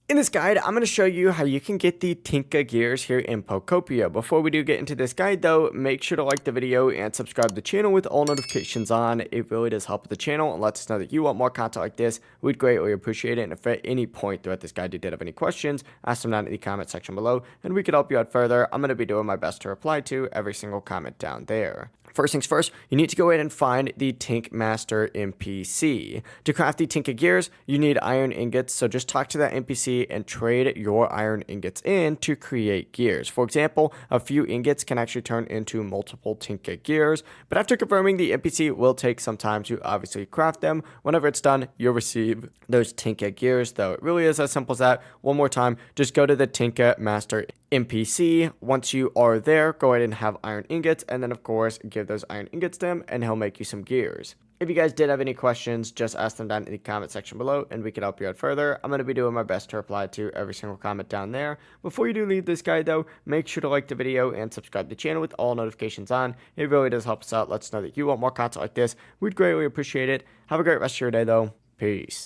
In this guide, I'm going to show you how you can get the Tinkagears here in Pokopia. Before we do get into this guide though, make sure to like the video and subscribe to the channel with all notifications on. It really does help with the channel and lets us know that you want more content like this. We'd greatly appreciate it. And if at any point throughout this guide you did have any questions, ask them down in the comment section below and we could help you out further. I'm going to be doing my best to reply to every single comment down there. First things first, you need to go ahead and find the Tink Master NPC. To craft the Tinkagears, you need iron ingots, so just talk to that NPC and trade your iron ingots in to create gears. For example, a few ingots can actually turn into multiple Tinkagears, but after confirming, the NPC will take some time to obviously craft them. Whenever it's done, you'll receive those Tinkagears, though it really is as simple as that. One more time, just go to the Tinka Master NPC. Once you are there, go ahead and have iron ingots, and then of course give those iron ingots to him and he'll make you some gears. If you guys did have any questions, just ask them down in the comment section below and we can help you out further. I'm going to be doing my best to reply to every single comment down there. Before you do leave this guide though, make sure to like the video and subscribe to the channel with all notifications on. It really does help us out. Let us know that you want more content like this. We'd greatly appreciate it. Have a great rest of your day though. Peace.